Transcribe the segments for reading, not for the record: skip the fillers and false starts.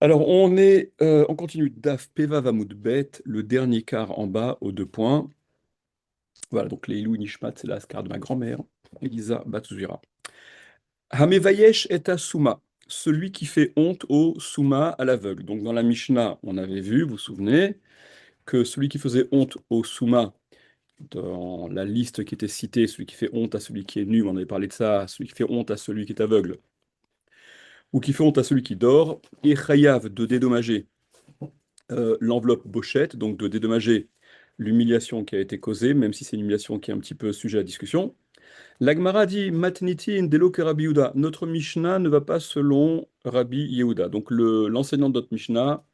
Alors, on continue Daf Peva Vamoud Bet, le dernier quart en bas aux deux points. Voilà, donc les Ilou Nishmat, c'est la scar de ma grand-mère, Elisa Batsuzira. Hamevayesh et Souma, celui qui fait honte au Souma à l'aveugle. Donc, dans la Mishnah, on avait vu, vous vous souvenez, que celui qui faisait honte au Souma, dans la liste qui était citée, celui qui fait honte à celui qui est nu, on avait parlé de ça, celui qui fait honte à celui qui est aveugle, ou qui fait honte à celui qui dort, et Chayav de dédommager l'enveloppe Bochette, donc de dédommager l'humiliation qui a été causée, même si c'est une humiliation qui est un petit peu sujet à discussion. L'Agmara dit Matnitin delo que Rabbi Yehuda. Notre Mishnah ne va pas selon Rabbi Yehuda. Donc l'enseignant de notre Mishnah,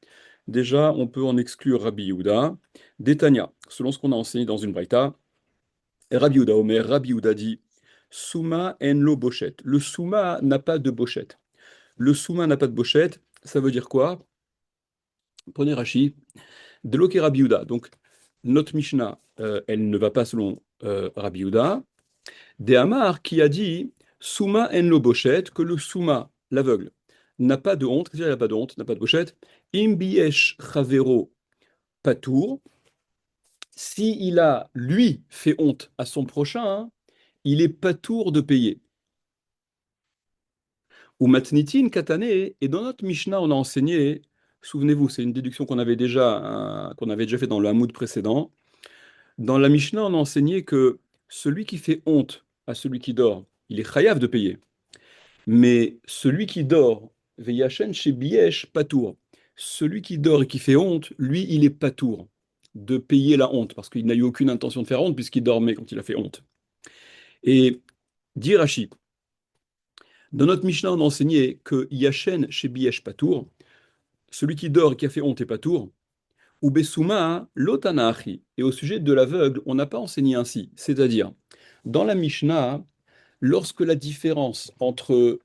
déjà, on peut en exclure Rabbi Yehuda. Détania, selon ce qu'on a enseigné dans une Braïta, Rabbi Yehuda Omer, Rabbi Yehuda dit Souma en lo bochette. Le Souma n'a pas de bochette. Le Souma n'a pas de bochette, ça veut dire quoi? Prenez Rashi. De l'Oké Rabbi Yehuda. Donc, notre Mishnah, elle ne va pas selon Rabbi Yehuda. De Amar qui a dit Souma en lo bochet, que le Souma, l'aveugle, n'a pas de honte. Qu'est-ce qu'il n'a pas de honte, n'a pas de bochette. Im biesh chavero patour. Si il a, lui, fait honte à son prochain, hein, il est patour de payer. Ou matnitin katane, et dans notre Mishnah, on a enseigné, souvenez-vous, c'est une déduction qu'on avait déjà fait dans le Hamoud précédent. Dans la Mishnah, on a enseigné que celui qui fait honte à celui qui dort, il est chayav de payer. Mais celui qui dort, veyachen chez Biesh, patour. Celui qui dort et qui fait honte, lui, il est patour de payer la honte, parce qu'il n'a eu aucune intention de faire honte puisqu'il dormait quand il a fait honte. Et dit Rashi, dans notre Mishnah, on a enseigné que Yachen chez Biesh patour, celui qui dort et qui a fait honte est patour, ou Besuma lotanachi. Et au sujet de l'aveugle, on n'a pas enseigné ainsi. C'est-à-dire, dans la Mishnah, lorsque la différence entre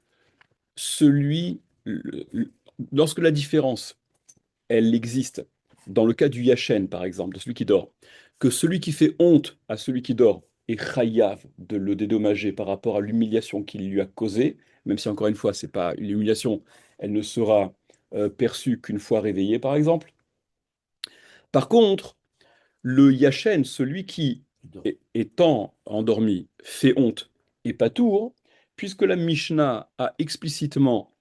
celui, lorsque la différence, elle existe, dans le cas du Yachen, par exemple, de celui qui dort, que celui qui fait honte à celui qui dort est chayav de le dédommager par rapport à l'humiliation qu'il lui a causée, même si encore une fois, c'est pas l'humiliation, elle ne sera perçue qu'une fois réveillée, par exemple. Par contre, le Yachen, celui qui, étant endormi, fait honte et pas tour, puisque la Mishnah a explicitement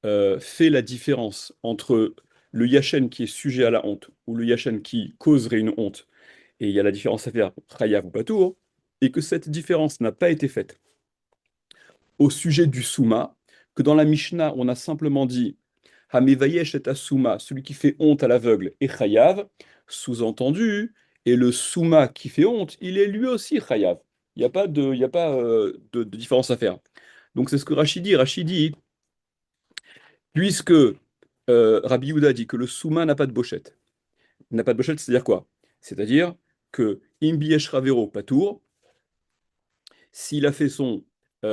fait la différence entre le Yachen qui est sujet à la honte ou le Yachen qui causerait une honte, et il y a la différence à faire, Chayav ou Patour, et que cette différence n'a pas été faite au sujet du Souma, que dans la Mishnah, on a simplement dit Hamevayesh et Asuma, celui qui fait honte à l'aveugle, et Chayav, sous-entendu, et le Souma qui fait honte, il est lui aussi Chayav. Il y a pas de différence à faire. Donc c'est ce que Rachid dit. Rachid dit, puisque Rabbi Yehuda dit que le Souma n'a pas de bochette. N'a pas de bochette, c'est-à-dire quoi? C'est-à-dire que Imbiesh Ravero Patour, s'il a fait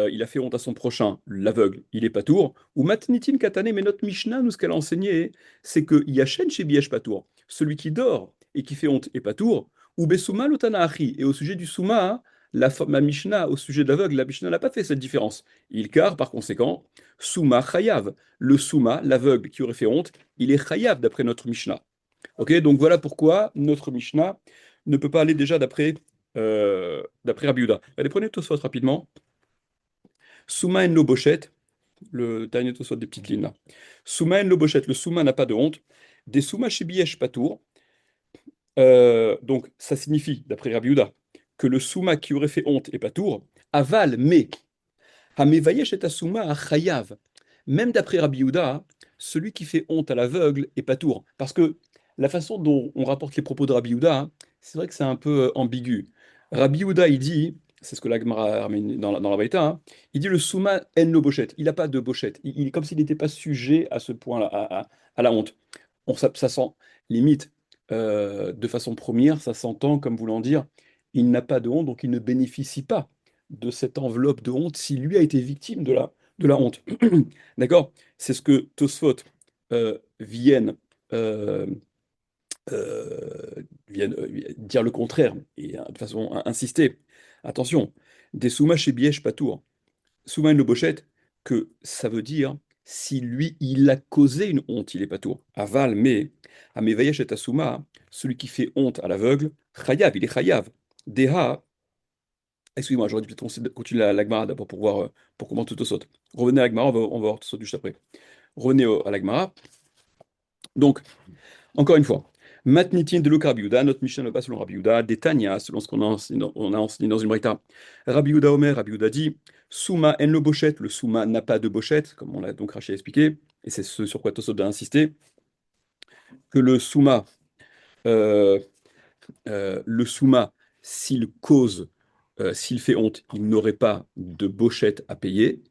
il a fait honte à son prochain, l'aveugle, il est patour. Ou matnitin katane, mais notre Mishnah, nous, ce qu'elle a enseigné, c'est que yachen chez biesh patour, celui qui dort et qui fait honte est patour. Ou besuma lotanachi, et au sujet du souma, ma Mishnah, au sujet de l'aveugle, la Mishnah n'a pas fait cette différence. Il car, par conséquent, souma chayav, le souma, l'aveugle qui aurait fait honte, il est chayav d'après notre Mishnah. Ok, donc voilà pourquoi notre Mishnah ne peut pas aller déjà d'après Rabbi Yehuda. Allez, prenez Tosfot rapidement. Souma en lo bochet, le dernier Tosfot des petites lignes là. Souma en lo bochet, le Souma n'a pas de honte. Des Souma chez Biesh Patour. Donc ça signifie, d'après Rabbi Yehuda, que le Souma qui aurait fait honte est Patour. Aval, mais Hamevayesh et Souma à Chayav. Même d'après Rabbi Yehuda, celui qui fait honte à l'aveugle est Patour. Parce que la façon dont on rapporte les propos de Rabbi Yehuda, hein, c'est vrai que c'est un peu ambigu. Rabbi Yehuda, il dit, c'est ce que la Gemara ramène dans la Braïta, hein, il dit le Souma en lo bochette. Il n'a pas de bochette. Il est comme s'il n'était pas sujet à ce point-là, à la honte. Ça sent, limite, de façon première, ça s'entend comme voulant dire, il n'a pas de honte, donc il ne bénéficie pas de cette enveloppe de honte si lui a été victime de la honte. D'accord? C'est ce que Tosfot viennent, euh, dire le contraire et de façon à insister. Attention, des Souma chez Biège Patour, Souma une Bochette, que ça veut dire si lui, il a causé une honte, il est pas tour. Aval, mais, Amevayesh et Asuma, celui qui fait honte à l'aveugle, Chayav, il est Chayav. Deha, excusez-moi, j'aurais dû peut-être continuer la Gemara d'abord pour voir pour comment tout saute. Revenez à la Gemara, on va voir tout saute juste après. Revenez à la Gemara. Donc, encore une fois, Matnitin de Luc Rabbi Yehuda, notre Mishnah ne passe selon Rabbi Yehuda, des Tanya, selon ce qu'on a enseigné, on a enseigné dans une Braïta. Rabbi Yehuda Omer, Rabbi Yehuda dit, Souma en le bochette, le Souma n'a pas de bochette, comme on l'a donc Rachid expliqué, et c'est ce sur quoi Tosot a insisté, que euh, le Souma, s'il cause, s'il fait honte, il n'aurait pas de bochette à payer.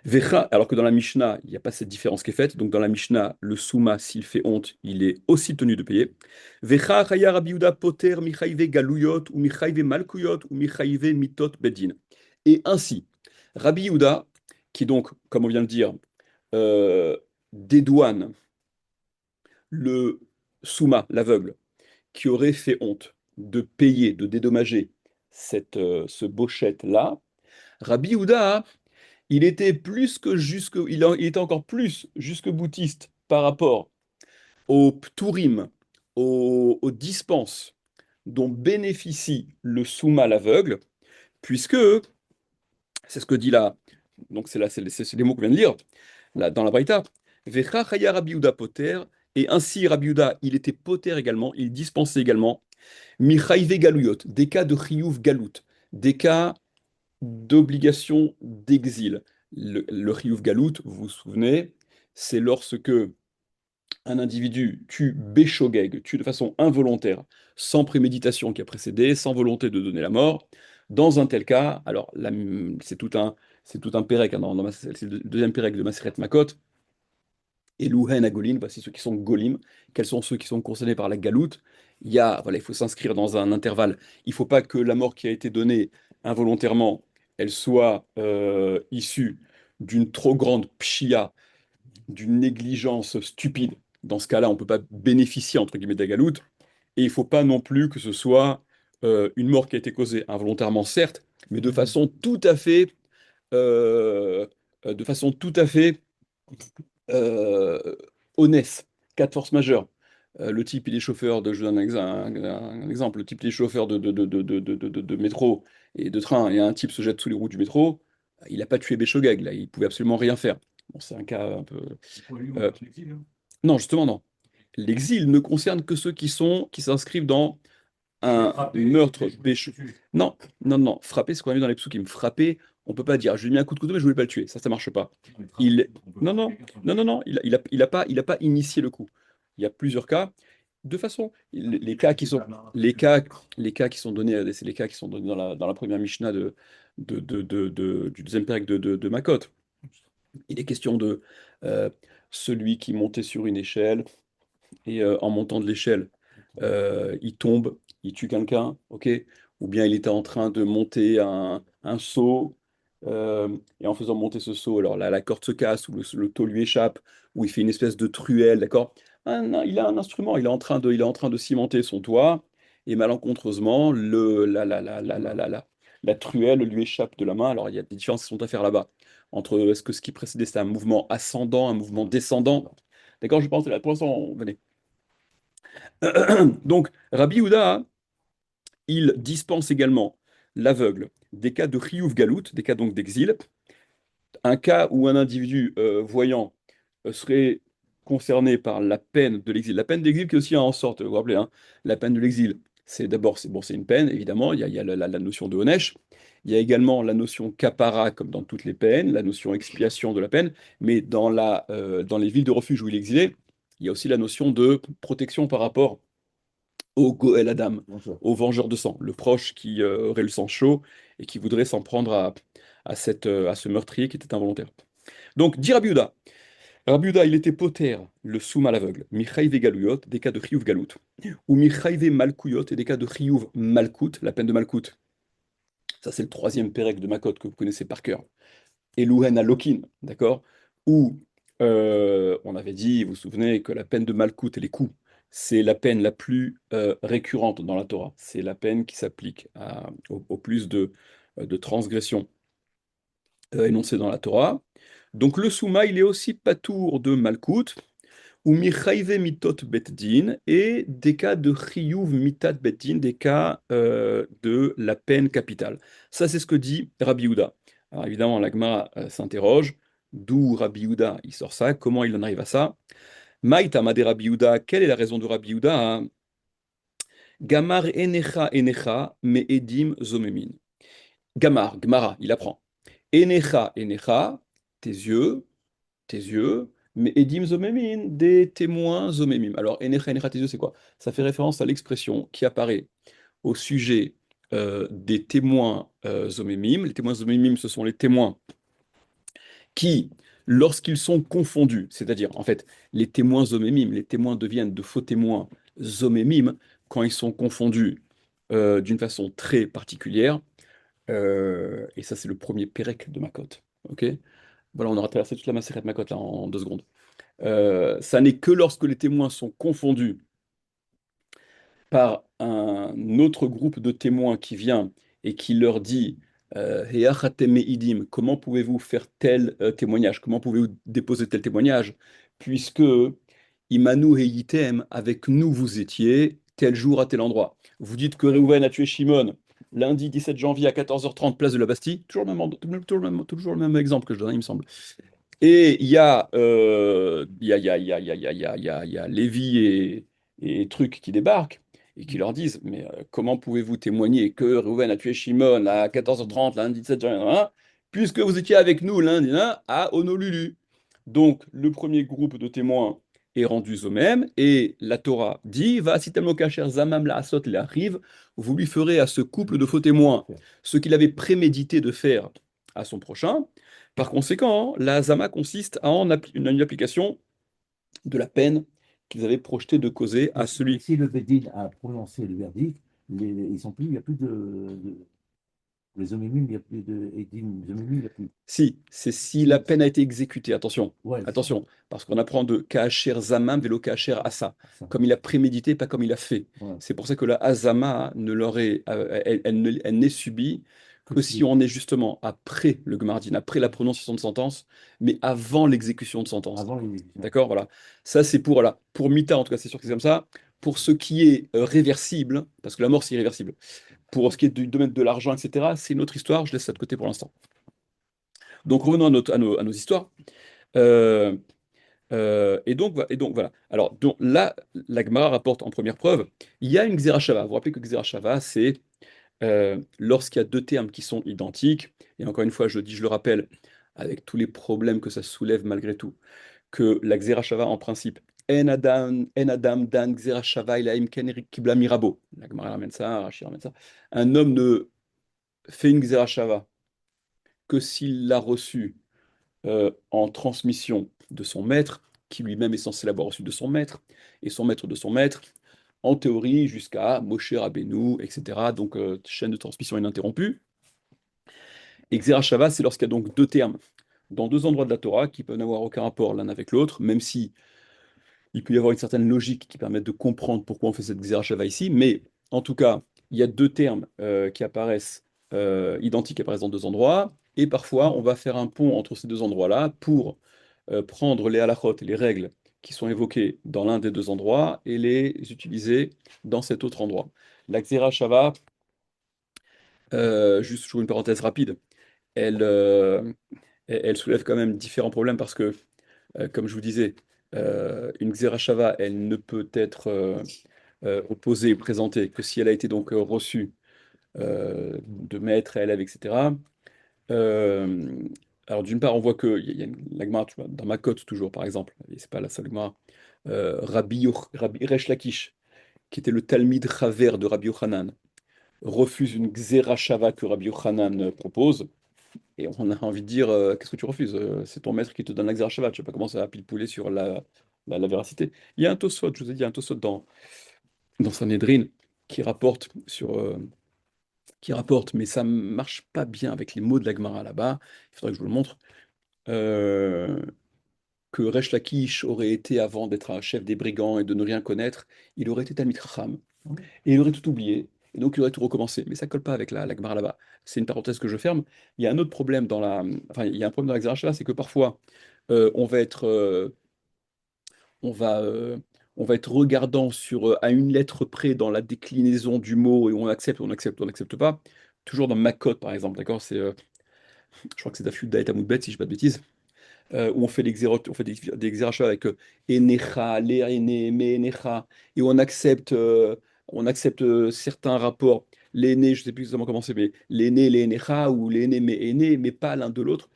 Vecha, alors que dans la Mishnah, il n'y a pas cette différence qui est faite. Donc dans la Mishnah, le Souma, s'il fait honte, il est aussi tenu de payer. Vecha, chaya Rabbi Yehuda poter michaïve galuyot ou michaïve malkuyot ou michaïve mitot bedin. Et ainsi, Rabbi Yehuda, qui donc, comme on vient de dire, euh, dédouane le Souma, l'aveugle, qui aurait fait honte de payer, de dédommager ce bochette-là, Rabbi Yehuda, il était plus que jusque, il était encore plus jusque boutiste par rapport aux pturim, aux dispenses dont bénéficie le souma l'aveugle, puisque, c'est ce que dit là, donc c'est les mots qu'on vient de lire, là, dans la Braïta, Vecha chaya Rabbi Yehuda poter, et ainsi Rabbi Yehuda, il était poter également, il dispensait également, michaïve galuyot, des cas de chiyuv galut, des cas d'obligation d'exil. Le chiyuv galout, vous vous souvenez, c'est lorsque un individu tue béchogeg, tue de façon involontaire, sans préméditation qui a précédé, sans volonté de donner la mort. Dans un tel cas, alors c'est tout un pérec, hein, c'est le deuxième pérec de Maseret Makot, et Louhen à Golim, voici ceux qui sont Golim. Quels sont ceux qui sont concernés par la galoute? Voilà, il faut s'inscrire dans un intervalle. Il ne faut pas que la mort qui a été donnée involontairement, elle soit issue d'une trop grande pshia, d'une négligence stupide. Dans ce cas-là, on ne peut pas bénéficier, entre guillemets, de la galoute. Et il ne faut pas non plus que ce soit une mort qui a été causée involontairement, certes, mais euh, de façon tout à fait euh, honnête, cas de force majeure. Le type, il est chauffeur de, je vous donne un exemple, le type, il est chauffeur de métro et de train, et un type se jette sous les roues du métro, il n'a pas tué Béchogag, là, il pouvait absolument rien faire. Bon, c'est un cas un peu. euh, non, justement, non. L'exil ne concerne que ceux qui s'inscrivent dans un meurtre péché. Non, non, non. Frapper, c'est ce qu'on a vu dans les psukim. Frapper, on peut pas dire, je lui ai mis un coup de couteau, mais je voulais pas le tuer. Ça marche pas. Il, non, non, non, non, non. Il a pas initié le coup. Il y a plusieurs cas. De façon, les cas qui sont, les cas qui sont donnés, c'est les cas qui sont donnés dans la première Mishnah du deuxième pérec de Makot. Il est question de euh, celui qui montait sur une échelle et en montant de l'échelle, il tombe, il tue quelqu'un, ok? Ou bien il était en train de monter un seau, et en faisant monter ce seau, alors là, la corde se casse, ou le taux lui échappe, ou il fait une espèce de truelle, d'accord? Il a un instrument, il est en train de cimenter son toit, et malencontreusement, la truelle lui échappe de la main. Alors il y a des différences qui sont à faire là-bas, entre est-ce que ce qui précédait c'était un mouvement ascendant, un mouvement descendant. D'accord, je pense, là, pour l'instant, venez. Donc, Rabbi Yehuda, il dispense également l'aveugle des cas de chiyuv galout, des cas donc d'exil, un cas où un individu voyant serait concerné par la peine de l'exil. La peine d'exil qui est aussi en sorte, vous vous rappelez, hein, la peine de l'exil, c'est d'abord, c'est bon, c'est une peine, évidemment, il y a la notion de onesh, il y a également la notion kapara, comme dans toutes les peines, la notion expiation de la peine, mais dans les villes de refuge où il est exilé, il y a aussi la notion de protection par rapport au Goël Adam, au vengeur de sang, le proche qui aurait le sang chaud et qui voudrait s'en prendre à ce meurtrier qui était involontaire. Donc, dit Rabbi Yehuda, Rabbi Yehuda, il était poter, le soum à l'aveugle, Michaïve Galouyot, des cas de Chiyuv Galout, ou Michaïve Malkouyot, et des cas de Chiyuv Malkout, la peine de Malkout. Ça, c'est le troisième pérec de Makot que vous connaissez par cœur. Elouhen à Lokin, d'accord? Où on avait dit, vous vous souvenez, que la peine de Malkout et les coups, c'est la peine la plus récurrente dans la Torah. C'est la peine qui s'applique au plus de transgressions énoncées dans la Torah. Donc le souma, il est aussi patour de malkout, ou michaïve mitot betdin, et des cas de chiyuv mitat betdin, des cas de la peine capitale. Ça, c'est ce que dit Rabbi Houda. Alors évidemment, la Gemara s'interroge, d'où Rabbi Houda, il sort ça, comment il en arrive à ça? Maïta Made Rabbi Houda, quelle est la raison de Rabbi Houda, hein? Gamar enecha enecha, me edim zomemin. Gamar, Gmara, il apprend. Enecha enecha, tes yeux, mais Edim Zomémin, des témoins Zomémim. Alors, Enecha, Enecha, tes yeux, c'est quoi? Ça fait référence à l'expression qui apparaît au sujet des témoins Zomémim. Les témoins Zomémim, ce sont les témoins qui, lorsqu'ils sont confondus, c'est-à-dire, en fait, les témoins Zomémim, les témoins deviennent de faux témoins Zomémim quand ils sont confondus d'une façon très particulière. Et ça, c'est le premier Pérec de Makot. Ok? Voilà, on aura traversé toute la Maseret Makot là en 2 secondes. Ça n'est que lorsque les témoins sont confondus par un autre groupe de témoins qui vient et qui leur dit Heachatem idim, comment pouvez-vous faire tel témoignage? Comment pouvez-vous déposer tel témoignage? Puisque Imanu Heitem, avec nous vous étiez, tel jour à tel endroit. Vous dites que Réhouven a tué Shimon lundi 17 janvier à 14h30, place de la Bastille. Toujours le même exemple que je donne, il me semble. Et il y a Lévi et trucs qui débarquent et qui leur disent, mais comment pouvez-vous témoigner que Reuven a tué Shimon à 14h30, lundi 17 janvier, hein, puisque vous étiez avec nous lundi hein, à Honolulu. Donc, le premier groupe de témoins est rendu au même, et la Torah dit, va sitam kacher zamam la asot la rive, vous lui ferez à ce couple de faux témoins ce qu'il avait prémédité de faire à son prochain. Par conséquent, la zama consiste une application de la peine qu'ils avaient projeté de causer à celui. Si le Bedin a prononcé le verdict, ils sont plus, il n'y a plus les homénimes, il n'y a plus de Edim, les homénimes, il n'y a plus. Si la peine a été exécutée, attention, Ouais, attention, parce qu'on apprend de Kaacher Zamam vélo Kaacher Asa, ça. comme il a prémédité, pas comme il a fait. Ouais. C'est pour ça que la Azama ne leur est, elle n'est subie que si Si. on est justement après le Gmardin, après la prononciation de sentence, mais avant l'exécution de sentence. Avant les. D'accord, voilà. Ça, c'est pour, voilà. Pour Mita, en tout cas, c'est sûr que c'est comme ça. Pour ce qui est réversible, parce que la mort, c'est irréversible. Pour ce qui est du domaine de l'argent, etc., c'est une autre histoire. Je laisse ça de côté pour l'instant. Donc, revenons à nos histoires. Euh, et donc, voilà. Alors, donc, là, la Gemara rapporte en première preuve, il y a une Xerashava. Vous vous rappelez que Xerashava, c'est lorsqu'il y a deux termes qui sont identiques, et encore une fois, je le rappelle, avec tous les problèmes que ça soulève malgré tout, que la Xerashava, en principe, En Adam Dan Xerashava Ilaim Ken Kibla Mirabo. La Gemara ramène ça, Rashi ramène ça. Un homme ne fait une Xerashava que s'il l'a reçue en transmission de son maître, qui lui-même est censé l'avoir reçu de son maître, et son maître de son maître, en théorie jusqu'à Moshe Rabbeinu, etc. Donc chaîne de transmission ininterrompue. Et Xerashava, c'est lorsqu'il y a donc deux termes dans deux endroits de la Torah qui peuvent n'avoir aucun rapport l'un avec l'autre, même si il peut y avoir une certaine logique qui permet de comprendre pourquoi on fait cette Xerashava ici, mais en tout cas, il y a deux termes qui apparaissent identiques, qui apparaissent dans deux endroits, et parfois on va faire un pont entre ces deux endroits-là pour prendre les halachot, les règles qui sont évoquées dans l'un des deux endroits et les utiliser dans cet autre endroit. La Xerashava, juste je ouvre une parenthèse rapide, elle, euh, elle soulève quand même différents problèmes parce que comme je vous disais, une Xerashava, elle ne peut être opposée et présentée que si elle a été donc reçue de maître, élève, etc. Euh, alors d'une part, on voit que il y a la Gemara, tu vois, dans Makot toujours, par exemple, et c'est pas la seule Gemara, Rabbi Resh Lakish, qui était le Talmid Chaver de Rabbi Yochanan, refuse une Xerashava que Rabbi Yochanan propose. Et on a envie de dire, qu'est-ce que tu refuses? C'est ton maître qui te donne la Shabbat. Tu vas pas commencer à pile-pouler sur la véracité. Il y a un Tosfot, je vous ai dit, il y a un Tosfot dans Sanhedrin qui rapporte mais ça marche pas bien avec les mots de la Gemara là-bas. Il faudrait que je vous le montre. euh, que Resh Lakish aurait été, avant d'être un chef des brigands et de ne rien connaître, il aurait été Talmid Chacham. Et il aurait tout oublié. et donc il aurait tout recommencé. Mais ça colle pas avec la Gemara là-bas. C'est une parenthèse que je ferme. Il y a un autre problème dans la, enfin, il y a un problème dans la Xerashava, c'est que parfois, on va être, on va, euh, on va être regardant sur, à une lettre près dans la déclinaison du mot, et on accepte, on accepte, on n'accepte pas. Toujours dans Makot, par exemple, d'accord? Je crois que c'est Dafyud Daet Amoud si je dis pas de bêtises, où on fait on fait des xérachas avec Enecha, Léné, Menecha, et on accepte certains rapports. L'aîné, je ne sais plus exactement comment c'est, mais l'aîné, les Enecha, ou l'aîné, mais aîné, mais pas l'un de l'autre,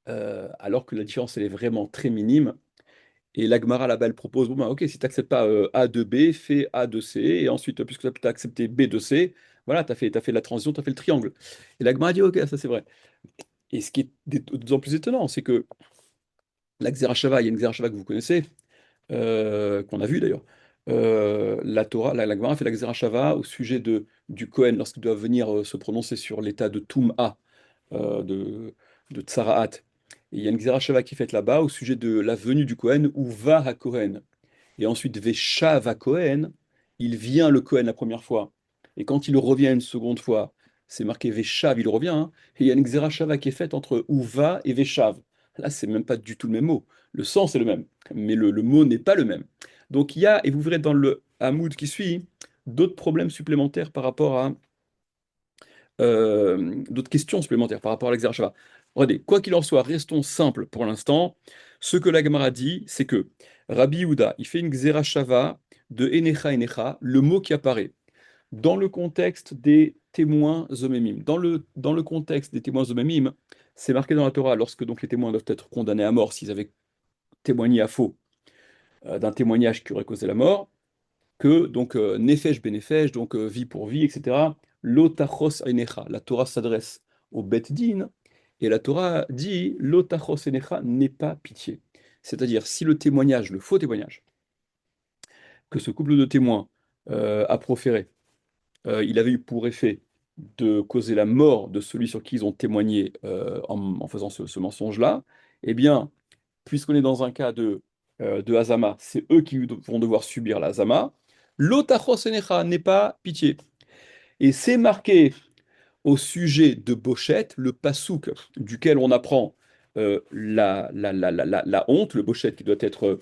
alors que la différence, elle est vraiment très minime. Et l'Agmara là-bas, elle propose, bon, bah, ok, si tu n'acceptes pas A de B, fais A de C, et ensuite, puisque tu as accepté B de C, voilà, t'as fait la transition, tu as fait le triangle. Et l'Agmara dit, ok, ça c'est vrai. Et ce qui est d'autant plus étonnant, c'est que la Xerashava, il y a une Xerashava que vous connaissez, qu'on a vu d'ailleurs. La Torah, la Gemara fait la Xerashava au sujet du Kohen lorsqu'il doit venir se prononcer sur l'état de Tum'a, euh, de, de Tsaraat. Et il y a une Xerashava qui est faite là-bas au sujet de la venue du Kohen, où va à Kohen. Et ensuite, Veshav à Cohen, il vient le Cohen la première fois. Et quand il revient une seconde fois, c'est marqué Veshav, il revient, hein. Et il y a une Xerashava qui est faite entre Uva et Veshav. Là, c'est même pas du tout le même mot. Le sens est le même, mais le mot n'est pas le même. Donc il y a, et vous verrez dans le Hamoud qui suit, d'autres problèmes supplémentaires par rapport à d'autres questions supplémentaires par rapport à l'Exarchava. Regardez, quoi qu'il en soit, restons simples pour l'instant. Ce que la Gemara dit, c'est que Rabbi Yehuda, il fait une Xerashava de Enecha Enecha, le mot qui apparaît dans le contexte des témoins zomémim. Dans le contexte des témoins zomémim, c'est marqué dans la Torah, lorsque donc les témoins doivent être condamnés à mort s'ils avaient témoigné à faux d'un témoignage qui aurait causé la mort, que donc nefesh benefesh, donc vie pour vie, etc. Lotachos einecha, la Torah s'adresse au Bet Din, et la Torah dit Lotachos einecha n'est pas pitié. C'est-à-dire, si le témoignage, le faux témoignage, que ce couple de témoins a proféré, il avait eu pour effet de causer la mort de celui sur qui ils ont témoigné en faisant ce mensonge-là, eh bien, puisqu'on est dans un cas de Hazama, c'est eux qui vont devoir subir la Hazama. L'Otachos Enecha n'est pas pitié. Et c'est marqué au sujet de Bochette, le pasouk duquel on apprend la honte, le Bochette qui doit être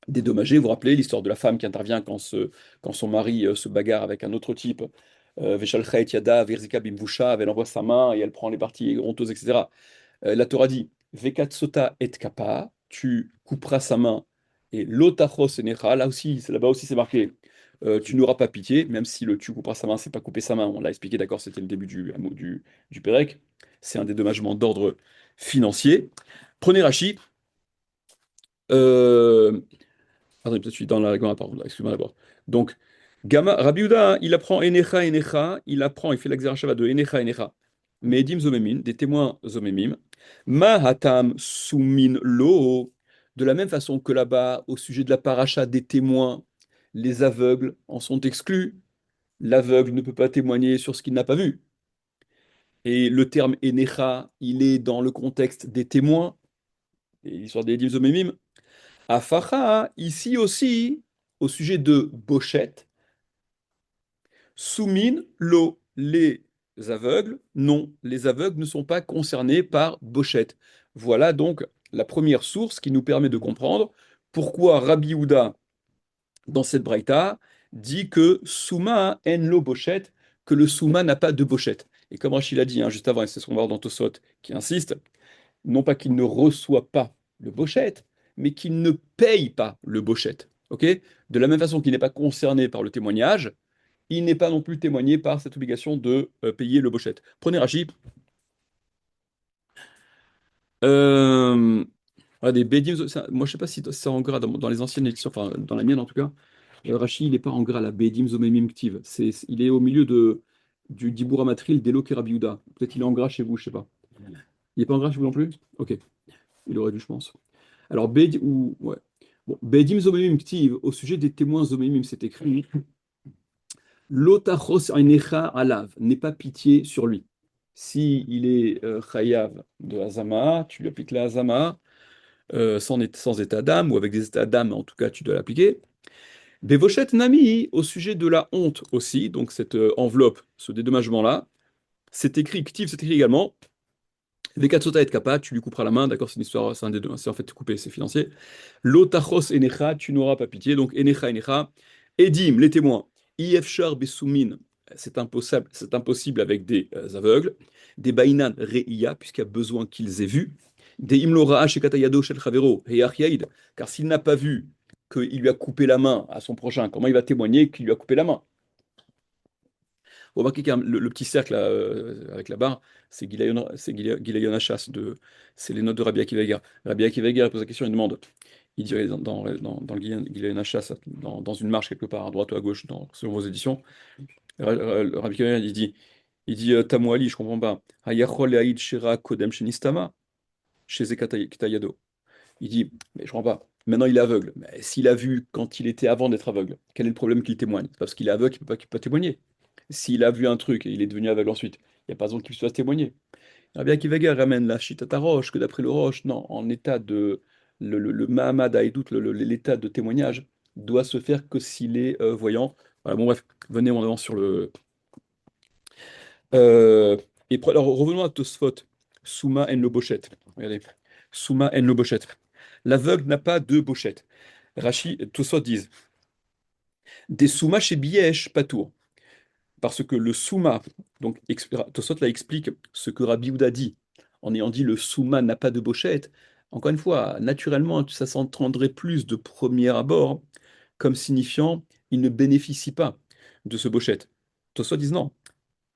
dédommagé. Vous vous rappelez l'histoire de la femme qui intervient quand son mari se bagarre avec un autre type. Veshalchet Yada, Virzika Bimvusha, elle envoie sa main et elle prend les parties honteuses, etc. La Torah dit Vekat sota et kappa, tu couperas sa main, et l'otachos enecha, là-bas aussi c'est marqué, tu n'auras pas pitié, même si le tu couperas sa main, c'est pas couper sa main, on l'a expliqué, d'accord, c'était le début du Pérec, c'est un dédommagement d'ordre financier. Prenez Rachi, euh, pardon, peut-être je suis dans la Gemara, pardon, excuse-moi d'abord. Donc, Rabbi Yehuda, hein, il apprend Enecha, Enecha, il fait l'exercice de Enecha, Enecha. Medim Zomemim, des témoins Zomemim. Mahatam Sumin Lo, de la même façon que là-bas, au sujet de la paracha des témoins, les aveugles en sont exclus. L'aveugle ne peut pas témoigner sur ce qu'il n'a pas vu. Et le terme Enecha, il est dans le contexte des témoins, et l'histoire des Edim Zomemim. Afacha, ici aussi, au sujet de Bochette, Soumin, l'eau, les aveugles, non, les aveugles ne sont pas concernés par Bochette. Voilà donc la première source qui nous permet de comprendre pourquoi Rabbi Houda, dans cette braïta, dit que Souma en lo Bochette, que le Souma n'a pas de Bochette. Et comme Rachid l'a dit hein, juste avant, et c'est ce qu'on va voir dans Tosot qui insiste, non pas qu'il ne reçoit pas le Bochette, mais qu'il ne paye pas le Bochette. Ok? De la même façon qu'il n'est pas concerné par le témoignage, il n'est pas non plus témoigné par cette obligation de payer le Bochette. Prenez Rachid. Euh, des Bedim, moi je sais pas si c'est en gras dans les anciennes éditions, enfin dans la mienne en tout cas. Rachid, il n'est pas en gras, la Bedim Zomemim Ktiv. Il est au milieu du Dibour Amatril d'Elo Kerabiouda. Peut-être il est en gras chez vous, je sais pas. Il n'est pas en gras chez vous non plus? Ok, il aurait dû, je pense. Alors, ouais. Bon, Bedim Zomemim Ktiv, au sujet des témoins Zomemim, c'est écrit Lotachos Einecha Alav, n'aie pas pitié sur lui. Si il est chayav de Hazama, tu lui appliques la Hazama sans état d'âme, ou avec des états d'âme, en tout cas, tu dois l'appliquer. Bevoshet Nami, au sujet de la honte aussi, donc cette enveloppe, ce dédommagement-là, c'est écrit, Ktiv, c'est écrit également, Vekatsota et Kappa, tu lui couperas la main, d'accord, c'est une histoire, c'est en fait coupé, c'est financier. Lotachos Enecha, tu n'auras pas pitié, donc Enecha Enecha, Edim, les témoins, Ifshar Besoumin, c'est impossible avec des aveugles, des Bainan Reiya, puisqu'il y a besoin qu'ils aient vu, des Imlora Shekatayado Shel Chavero, Heyach Yaïd, car s'il n'a pas vu qu'il lui a coupé la main à son prochain, comment il va témoigner qu'il lui a coupé la main? Vous remarquez qu'il y a le petit cercle là, avec la barre, c'est Gilayon Achas, c'est les notes de Rabbi Akiva Eger. Rabbi Akiva Eger pose la question, il demande, il dirait dans le Gilayon Achas, dans une marche quelque part, à droite ou à gauche, selon vos éditions, Rabbi Akiva Eger, il dit Tamouali, je comprends pas. Hayachol le'aïd shera kodem shenistama, chez Zekatayado. Il dit, mais je comprends pas. Maintenant, il est aveugle. Mais s'il a vu quand il était avant d'être aveugle, quel est le problème qu'il témoigne? C'est parce qu'il est aveugle qu'il peut pas témoigner. S'il a vu un truc et il est devenu aveugle ensuite, il n'y a pas besoin qu'il soit témoigner. Ah bien qu'Ivaga ramène la Chitata Roche, que d'après le Roche, non, en état de. Le Mahamad Haïdout, l'état de témoignage, doit se faire que s'il est voyant. Voilà, bon, bref, venez, on avance sur le. Euh, alors, revenons à Tosfot. Souma en le bochette. Regardez. Souma en le bochette. L'aveugle n'a pas de bochette. Rachi, Tosfot disent des Souma chez Biesh, Patour. Parce que le Souma, donc Tosfot là explique ce que Rabbi Houda dit, en ayant dit le Souma n'a pas de bochette. Encore une fois, naturellement, ça s'entendrait plus de premier abord comme signifiant il ne bénéficie pas de ce bochette. Tosfot disent non,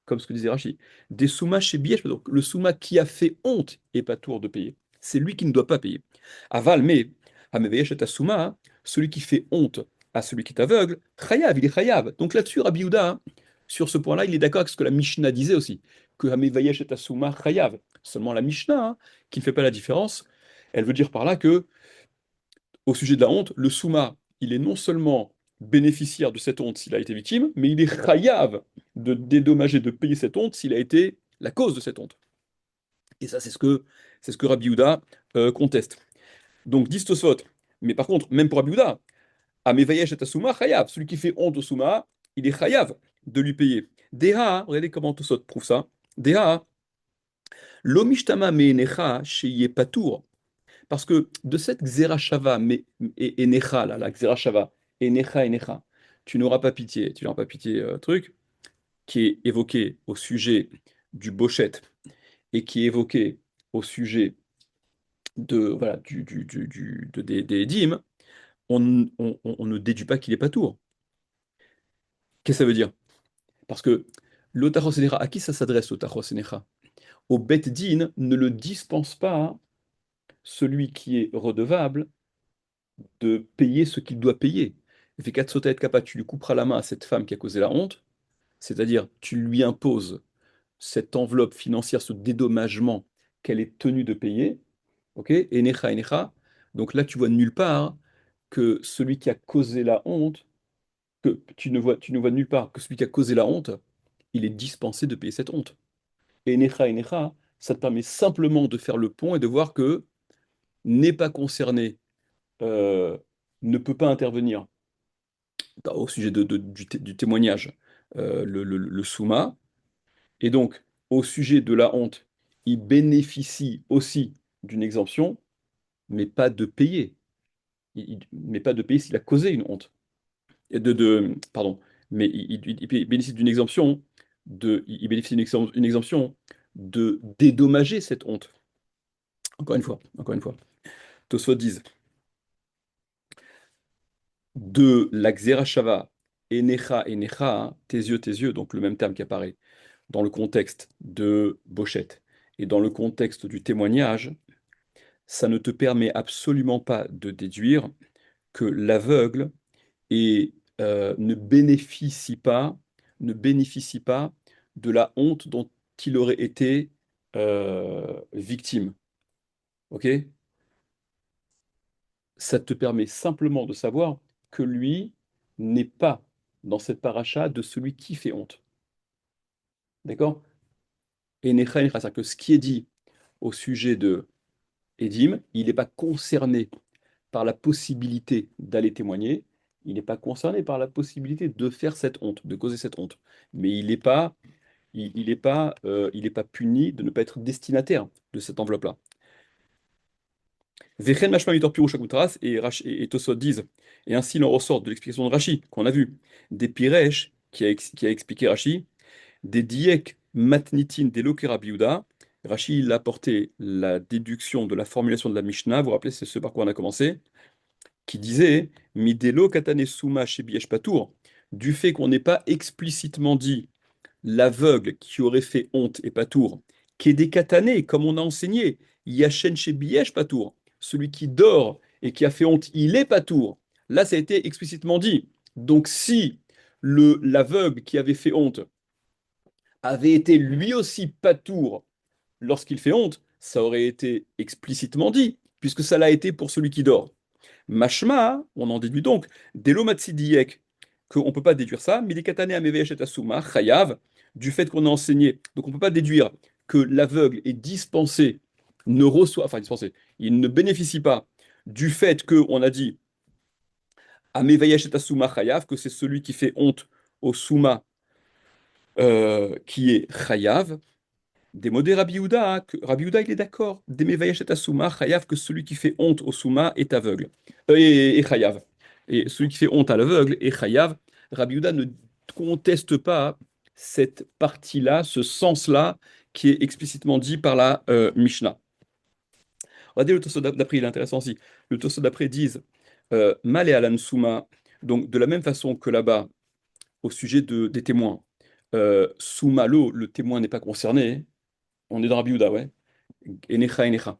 comme ce que disait Rachi. Des Souma chez Biesh, donc le Souma qui a fait honte est pas tour de payer. C'est lui qui ne doit pas payer. Aval, mais Ameveyesh et Souma, celui qui fait honte à celui qui est aveugle, Chayav, il est Chayav. Donc là-dessus, Rabbi Houda, sur ce point-là, il est d'accord avec ce que la Mishnah disait aussi, que Ameveyesh et Souma, Chayav. Seulement la Mishnah, qui ne fait pas la différence, elle veut dire par là que, au sujet de la honte, le Souma, il est non seulement bénéficiaire de cette honte s'il a été victime, mais il est chayav de dédommager, de payer cette honte s'il a été la cause de cette honte. Et ça, c'est ce que Rabbi Houda conteste. Donc, dit Tosfot, mais par contre, même pour Rabbi Houda, Amevayesh et Asuma, chayav, celui qui fait honte au Souma, il est chayav de lui payer. Deha, regardez comment Tosfot prouve ça. Deha, lo mishtama meenecha sheye patour. Parce que de cette Xerashava et Necha, là, la Xerashava, et Necha, tu n'auras pas pitié, truc, qui est évoqué au sujet du Bochet et qui est évoqué au sujet voilà, des dîmes, on ne déduit pas qu'il est pas tour. Qu'est-ce que ça veut dire? Parce que l'Otachos Enecha, à qui ça s'adresse l'Otachos Enecha? Au Bet Din ne le dispense pas celui qui est redevable de payer ce qu'il doit payer. Vekatsota et kappa, tu lui couperas la main à cette femme qui a causé la honte, c'est-à-dire tu lui imposes cette enveloppe financière, ce dédommagement qu'elle est tenue de payer, ok? Enecha, enecha. Donc là, tu vois nulle part que celui qui a causé la honte, que tu ne vois nulle part que celui qui a causé la honte, il est dispensé de payer cette honte. Enecha, enecha, ça te permet simplement de faire le pont et de voir que n'est pas concerné, euh, ne peut pas intervenir au sujet du témoignage, le Souma. Et donc, au sujet de la honte, il bénéficie aussi d'une exemption, mais pas de payer. Mais pas de payer s'il a causé une honte. Pardon, mais il bénéficie d'une exemption, il bénéficie d'une exemption de dédommager cette honte. Encore une fois. Tosfot disent de la Xerashava, Enecha, tes yeux, donc le même terme qui apparaît dans le contexte de Bochette et dans le contexte du témoignage, ça ne te permet absolument pas de déduire que l'aveugle ne bénéficie pas de la honte dont il aurait été victime. Ok? Ça te permet simplement de savoir que lui n'est pas dans cette paracha de celui qui fait honte. D'accord? Et Necha, c'est-à-dire que ce qui est dit au sujet de Edim, il n'est pas concerné par la possibilité d'aller témoigner, il n'est pas concerné par la possibilité de faire cette honte, de causer cette honte. Mais il n'est pas, il est pas puni de ne pas être destinataire de cette enveloppe-là. Vechen mashma mitor pirush hakutras, et Tosot disent, et ainsi il en ressort de l'explication de Rashi, qu'on a vu, des Piresh, qui a expliqué Rashi, des diek matnitin des lokera biuda. Rashi, il a apporté la déduction de la formulation de la Mishnah, vous vous rappelez, c'est ce par quoi on a commencé, qui disait, midelo katane suma shebiyesh patour, du fait qu'on n'ait pas explicitement dit l'aveugle qui aurait fait honte et patour, qu'est katané, comme on a enseigné, yachen shebiyesh patour, celui qui dort et qui a fait honte, il est patour. Là, ça a été explicitement dit. Donc, si l'aveugle qui avait fait honte avait été lui aussi patour lorsqu'il fait honte, ça aurait été explicitement dit, puisque ça l'a été pour celui qui dort. Mashma, on en déduit donc, Delomatsidiyek, qu'on ne peut pas déduire ça, Milikatane Ameveyesh et Asuma, Chayav, du fait qu'on a enseigné. Donc on ne peut pas déduire que l'aveugle est dispensé, ne reçoit, enfin dispensé, il ne bénéficie pas du fait qu'on a dit Ameveyesh et Asuma, Chayav, que c'est celui qui fait honte au Souma qui est Chayav. Des modés Rabbi Yehuda, hein, que Rabbi Yehuda, il est d'accord. Demevayesh et Asuma, Chayav, que celui qui fait honte au Souma est aveugle. Et Chayav. Et celui qui fait honte à l'aveugle est Chayav. Rabbi Yehuda ne conteste pas cette partie-là, ce sens-là, qui est explicitement dit par la Mishnah. Regardez le Tosot d'après, il est intéressant aussi. Le Tosot d'après disent Mal et Alan Souma, donc de la même façon que là-bas, au sujet des témoins, Souma, le témoin n'est pas concerné. On est dans Rabbi Yehuda, ouais. Enecha, Enecha.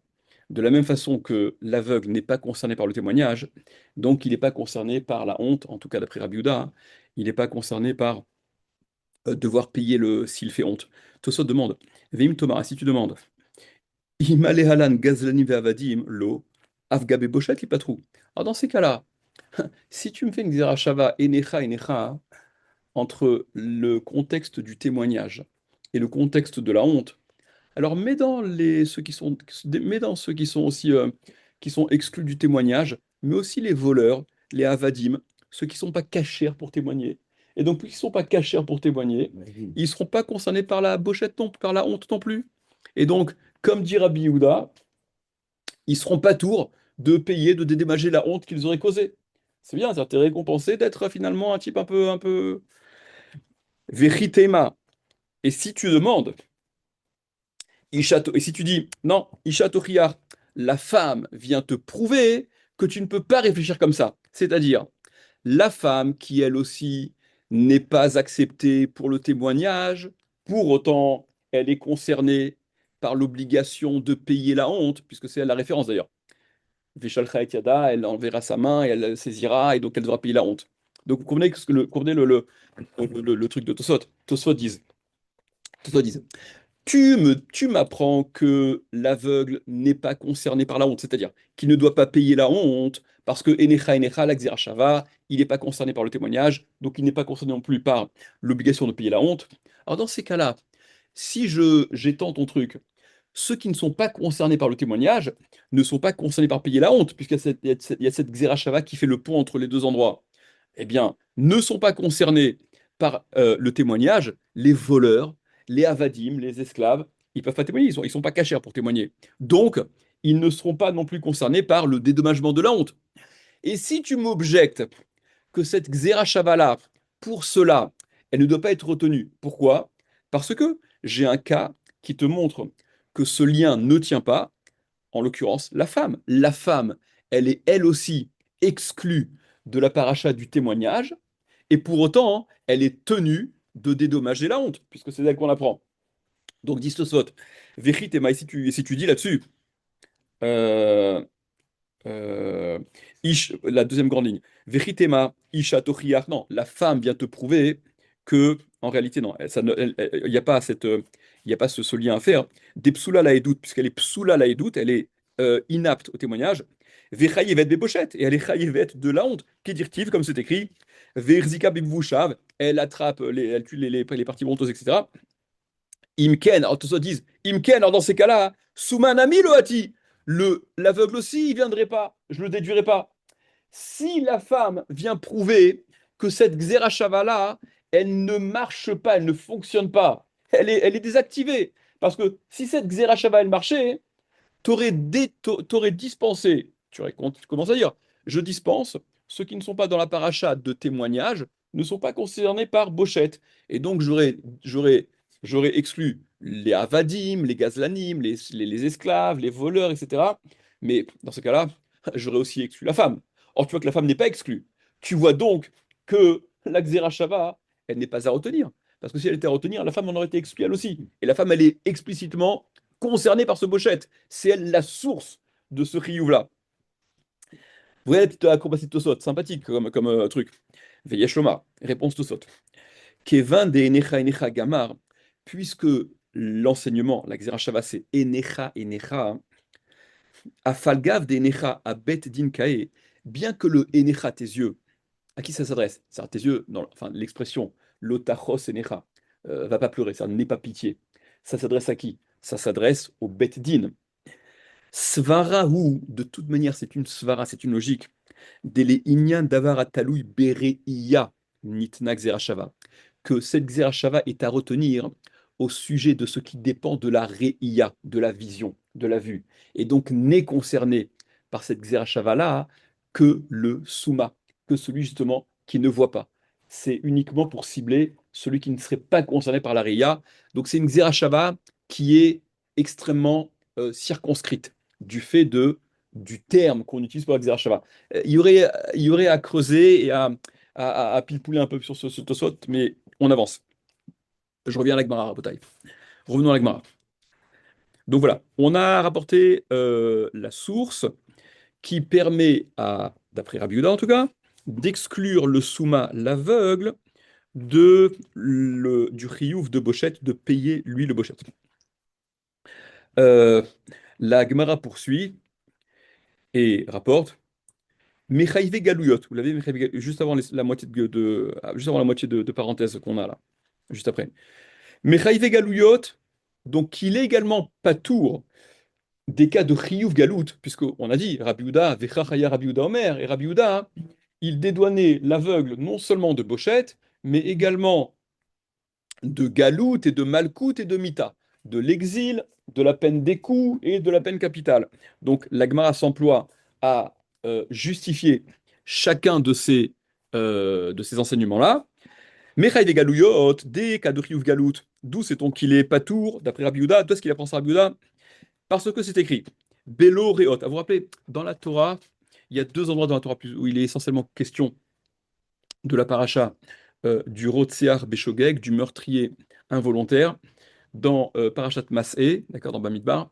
De la même façon que l'aveugle n'est pas concerné par le témoignage, donc il n'est pas concerné par la honte, en tout cas d'après Rabbi Yehuda, hein, il n'est pas concerné par devoir payer s'il fait honte. Tosot demande, Veim Tomara, si tu demandes, Imalehalan Gazlani Ve'avadim, lo, Afgabe Boshet li patrou. Alors dans ces cas-là, si tu me fais une Xerashava Enecha, Enecha, entre le contexte du témoignage et le contexte de la honte, alors, mets dans ceux qui sont aussi qui sont exclus du témoignage, mais aussi les voleurs, les avadim, ceux qui ne sont pas cachers pour témoigner. Et donc, puisqu'ils ne sont pas cachers pour témoigner, Imagine. ils ne seront pas concernés par la bochette non, par la honte non plus. Et donc, comme dit Rabbi Yehuda, ils seront pas tours de payer, de dédommager la honte qu'ils auraient causée. C'est bien, ça t'est récompensé d'être finalement un type un peu véritema. Et si tu demandes, et si tu dis, non, Isha Tochiyar, la femme vient te prouver que tu ne peux pas réfléchir comme ça. C'est-à-dire, la femme qui, elle aussi, n'est pas acceptée pour le témoignage, pour autant, elle est concernée par l'obligation de payer la honte, puisque c'est la référence d'ailleurs. Veshalcha et Yada, elle enverra sa main et elle saisira, et donc elle devra payer la honte. Donc vous comprenez le truc de Tosot. Tosot disent, tu m'apprends que l'aveugle n'est pas concerné par la honte, c'est-à-dire qu'il ne doit pas payer la honte, parce que Enecha Enecha, la Xera Shava, il n'est pas concerné par le témoignage, donc il n'est pas concerné non plus par l'obligation de payer la honte. Alors dans ces cas-là, si j'étends ton truc, ceux qui ne sont pas concernés par le témoignage ne sont pas concernés par payer la honte, il y a cette Xera Shava qui fait le pont entre les deux endroits. Eh bien, ne sont pas concernés par le témoignage les voleurs, les avadim, les esclaves, ils peuvent pas témoigner, ils sont pas cachers pour témoigner. Donc, ils ne seront pas non plus concernés par le dédommagement de la honte. Et si tu m'objectes que cette Xera Shavala, pour cela, elle ne doit pas être retenue. Pourquoi? Parce que j'ai un cas qui te montre que ce lien ne tient pas, en l'occurrence la femme. La femme, elle est elle aussi exclue de la paracha du témoignage, et pour autant, elle est tenue de dédommager la honte, puisque c'est d'elle qu'on apprend. Donc, dis Tosfot, Véchit et si tu dis là-dessus, euh, la deuxième grande ligne, Veritema, Isha Tochiach, non, la femme vient te prouver que, en réalité, non, il n'y a pas il y a pas ce lien à faire. Des psoula la doute, puisqu'elle est psoula la doute, elle est inapte au témoignage. Vechayevet bebochette, et elle est chayevet de la honte. Kedirtiv, comme c'est écrit, Verzika bibvushav, elle attrape, elle tue les parties honteuses, etc. Imken, alors tous disent, Imken, alors dans ces cas-là, Souman ami loati, l'aveugle aussi, il viendrait pas, je le déduirais pas. Si la femme vient prouver que cette Xerashava-là, elle ne marche pas, elle ne fonctionne pas, elle est désactivée. Parce que si cette Xerashava, elle marchait, t'aurais dispensé, tu commences à dire, je dispense, ceux qui ne sont pas dans la paracha de témoignage ne sont pas concernés par Bochette. Et donc j'aurais exclu les Avadim, les Gazlanim, les esclaves, les voleurs, etc. Mais dans ce cas-là, j'aurais aussi exclu la femme. Or, tu vois que la femme n'est pas exclue. Tu vois donc que la Xerashava, elle n'est pas à retenir. Parce que si elle était à retenir, la femme en aurait été exclue elle aussi. Et la femme, elle est explicitement concernée par ce Bochette. C'est elle la source de ce Riyuv-là. Vous voyez la petite acrobatie de Tosot, sympathique comme truc. Veyesh Lomar, réponse Tosot. Kevin de Enecha Enecha Gamar, puisque l'enseignement, la Xerashava, c'est Enecha Enecha, Afalgav de Enecha à Bet Din Kae, bien que le Enecha, tes yeux, à qui ça s'adresse? Ça, tes yeux, enfin, l'expression Lotachos Enecha, va pas pleurer, ça n'est pas pitié. Ça s'adresse à qui? Ça s'adresse au Bet Din. Svara ou, de toute manière, c'est une svara, c'est une logique. Dele inyan davar ataloui bereiya nitna xerashava. Que cette xerashava est à retenir au sujet de ce qui dépend de la reiya, de la vision, de la vue. Et donc n'est concerné par cette xerashava-là que le souma, que celui justement qui ne voit pas. C'est uniquement pour cibler celui qui ne serait pas concerné par la reiya. Donc c'est une xerashava qui est extrêmement circonscrite du fait du terme qu'on utilise pour la Xerashava. Il y aurait à creuser et à pilpouler un peu sur ce Tosot, mais on avance. Je reviens à la Gemara, Rabotai. Revenons à la Gemara. Donc voilà, on a rapporté la source qui permet, d'après Rabbi Yehuda en tout cas, d'exclure le souma, l'aveugle, du chiyuv de Bochette, de payer lui le Bochette. Euh, la Gemara poursuit et rapporte Mechaïve Galouyot, vous l'avez, juste avant la moitié juste avant la moitié de parenthèse qu'on a là, juste après. Mechaïve Galouyot, donc il est également patour des cas de Chiyuv Galout, puisqu'on a dit Rabbi Yehuda, Vechachaya Rabbi Yehuda Omer, et Rabbi Yehuda, il dédouanait l'aveugle non seulement de Bochette, mais également de Galout et de Malkout et de Mita, de l'exil, de la peine d'écou et de la peine capitale. Donc l'Agmara s'emploie à justifier chacun de ces enseignements-là. Mechaï des Galouyot, des cas de Chiyuv Galout, d'où sait-on qu'il est patour, d'après Rabbi Yehuda, d'où est-ce qu'il a pensé à Rabbi Yehuda? Parce que c'est écrit, Bélo Réot. Vous vous rappelez, dans la Torah, il y a deux endroits dans la Torah où il est essentiellement question de la paracha du Rotsear Beshogeg, du meurtrier involontaire, dans Parashat Mas'é, d'accord, dans Bamidbar,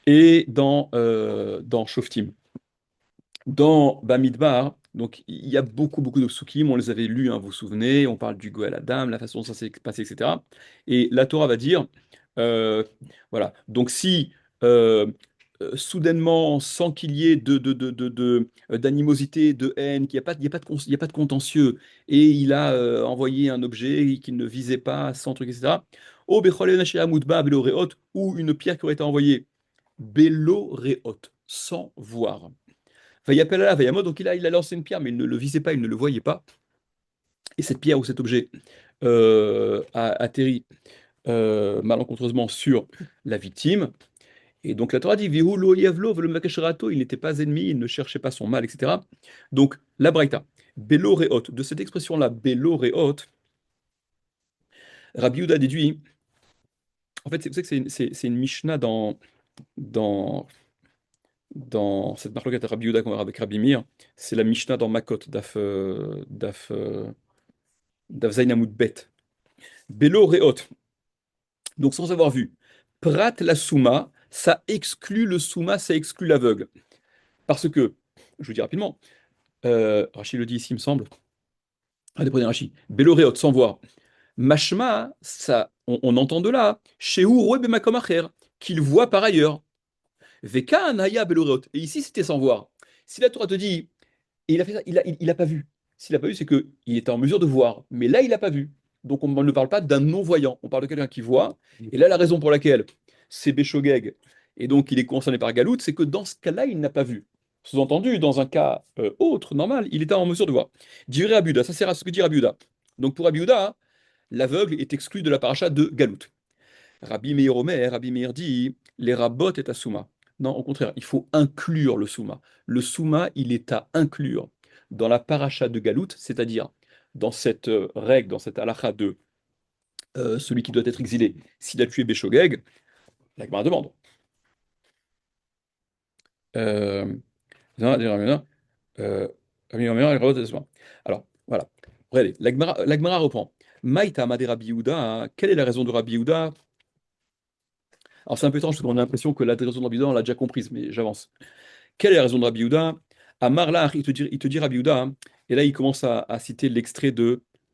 et dans Shoftim. Dans Bamidbar, donc il y a beaucoup de psukim, on les avait lus, hein, vous vous souvenez, on parle du Goël Adam, la façon dont ça s'est passé, etc. Et la Torah va dire, euh, voilà, donc si soudainement, sans qu'il y ait d'animosité, de haine, qu'il n'y a pas, il y a pas de contentieux, et il a envoyé un objet qu'il ne visait pas, sans truc, etc. Oh, Bechol Nashira Moudba, Belo Reot, ou une pierre qui aurait été envoyée, Belo Reot, sans voir. Vayapelala, Vayamot, donc il a lancé une pierre, mais il ne le visait pas, il ne le voyait pas. Et cette pierre ou cet objet a atterri malencontreusement sur la victime. Et donc la Torah dit, Vihu lo yavlo velo mevakesh rato, il n'était pas ennemi, il ne cherchait pas son mal, etc. Donc la Braïta, Belo Reot, de cette expression-là, Belo Reot, Rabbi Yehuda déduit, en fait, c'est que c'est une Mishnah dans cette marloquette de Rabbi Yehuda qu'on va avec Rabbi Meir, c'est la Mishnah dans Makot, Daf Zayin Amud Bet. Belo Reot, donc sans avoir vu. Prat la Souma, ça exclut le Souma, ça exclut l'aveugle. Parce que, je vous dis rapidement, Rachid le dit ici, il me semble. Allez, prenez Rachid. Belo Reot, sans voir. Mashma, ça, on entend de là. Chez Bemakomacher, qu'il voit par ailleurs. Veka Anaya Belo Reot. Et ici, c'était sans voir. Si la Torah te dit, et il a fait ça, il a pas vu. S'il n'a pas vu, c'est qu'il était en mesure de voir. Mais là, il n'a pas vu. Donc, on ne parle pas d'un non-voyant. On parle de quelqu'un qui voit. Et là, la raison pour laquelle c'est Béchogeg, et donc il est concerné par Galout, c'est que dans ce cas-là, il n'a pas vu. Sous-entendu, dans un cas autre, normal, il était en mesure de voir. Dirait Abiuda, ça sert à ce que dit Abiuda. Donc pour Abiuda, l'aveugle est exclu de la paracha de Galout. Rabbi Meir Omer, Rabbi Meir dit, les rabot et souma. Non, au contraire, il faut inclure le souma. Le souma, il est à inclure dans la paracha de Galout, c'est-à-dire dans cette règle, dans cette halakha de celui qui doit être exilé, s'il a tué Béchogeg, la Gemara demande. Euh, non, euh, Rabbi Omer, les rabot et souma. Alors, voilà. Regardez, la Gemara reprend. Maïta Amade Rabbi Yehuda, hein, quelle est la raison de Rabbi Yehuda? Alors c'est un peu étrange parce qu'on a l'impression que la raison de Rabbi Yehuda, on l'a déjà comprise, mais j'avance. Quelle est la raison de Rabbi Yehuda? À Marlach, il te dit Rabbi Yehuda, hein, et là il commence à citer l'extrait qui